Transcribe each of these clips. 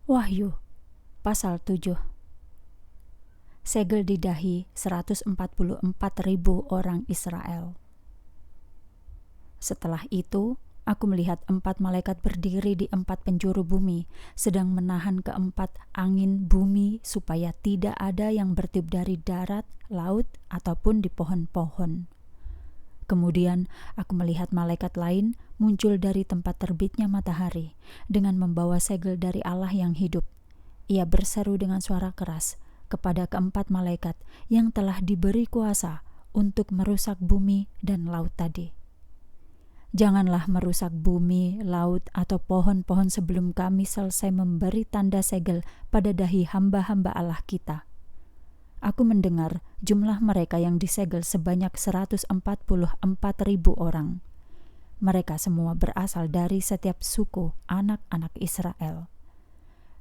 Wahyu pasal 7. Segel di dahi 144.000 orang Israel. Setelah itu, aku melihat 4 malaikat berdiri di 4 penjuru bumi, sedang menahan keempat angin bumi supaya tidak ada yang bertiup dari darat, laut, ataupun di pohon-pohon. Kemudian aku melihat malaikat lain muncul dari tempat terbitnya matahari dengan membawa segel dari Allah yang hidup. Ia berseru dengan suara keras kepada keempat malaikat yang telah diberi kuasa untuk merusak bumi dan laut tadi. Janganlah merusak bumi, laut, atau pohon-pohon sebelum kami selesai memberi tanda segel pada dahi hamba-hamba Allah kita. Aku mendengar jumlah mereka yang disegel sebanyak 144.000 orang. Mereka semua berasal dari setiap suku anak-anak Israel.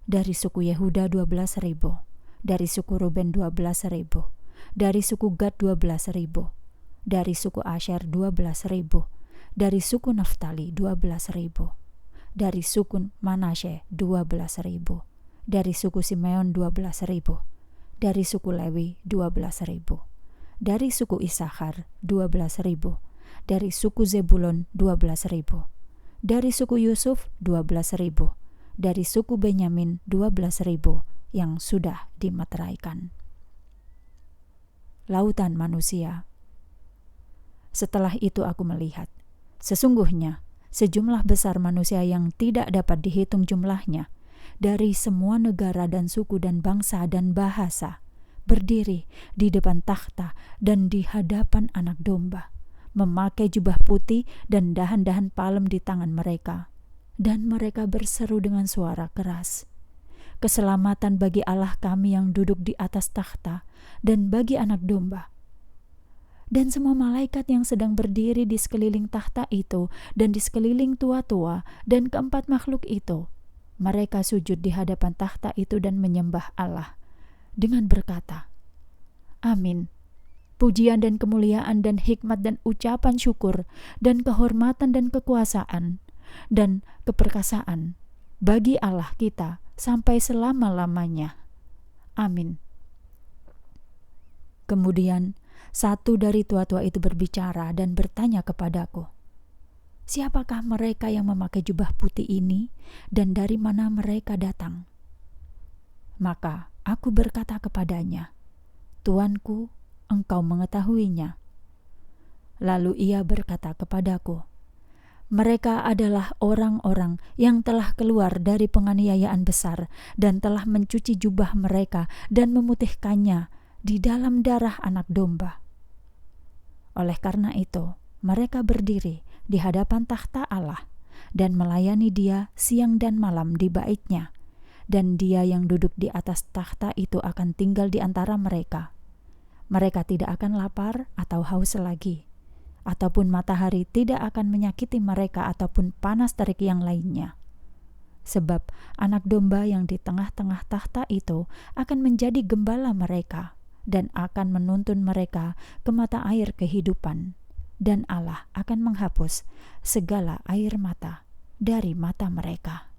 Dari suku Yehuda 12.000, dari suku Ruben 12.000, dari suku Gad 12.000, dari suku Asher 12.000, dari suku Naftali 12.000, dari suku Manasye 12.000, dari suku Simeon 12.000, dari suku Lewi 12.000, dari suku Isakar 12.000, dari suku Zebulon 12.000, dari suku Yusuf 12.000, dari suku Benyamin 12.000 yang sudah dimeteraikan. Lautan manusia. Setelah itu aku melihat, sesungguhnya sejumlah besar manusia yang tidak dapat dihitung jumlahnya, dari semua negara dan suku dan bangsa dan bahasa, berdiri di depan takhta dan di hadapan Anak Domba, memakai jubah putih dan dahan-dahan palem di tangan mereka. Dan mereka berseru dengan suara keras, "Keselamatan bagi Allah kami yang duduk di atas takhta dan bagi Anak Domba." Dan semua malaikat yang sedang berdiri di sekeliling takhta itu dan di sekeliling tua-tua dan keempat makhluk itu, mereka sujud di hadapan takhta itu dan menyembah Allah dengan berkata, "Amin. Pujian dan kemuliaan dan hikmat dan ucapan syukur dan kehormatan dan kekuasaan dan keperkasaan bagi Allah kita sampai selama-lamanya. Amin." Kemudian satu dari tua-tua itu berbicara dan bertanya kepadaku, "Siapakah mereka yang memakai jubah putih ini dan dari mana mereka datang?" Maka aku berkata kepadanya, "Tuanku, engkau mengetahuinya." Lalu ia berkata kepadaku, "Mereka adalah orang-orang yang telah keluar dari penganiayaan besar dan telah mencuci jubah mereka dan memutihkannya di dalam darah Anak Domba. Oleh karena itu, mereka berdiri di hadapan takhta Allah dan melayani Dia siang dan malam di bait-Nya, dan Dia yang duduk di atas takhta itu akan tinggal di antara mereka. Mereka tidak akan lapar atau haus lagi, ataupun matahari tidak akan menyakiti mereka ataupun panas terik yang lainnya. Sebab Anak Domba yang di tengah-tengah takhta itu akan menjadi gembala mereka dan akan menuntun mereka ke mata air kehidupan, dan Allah akan menghapus segala air mata dari mata mereka."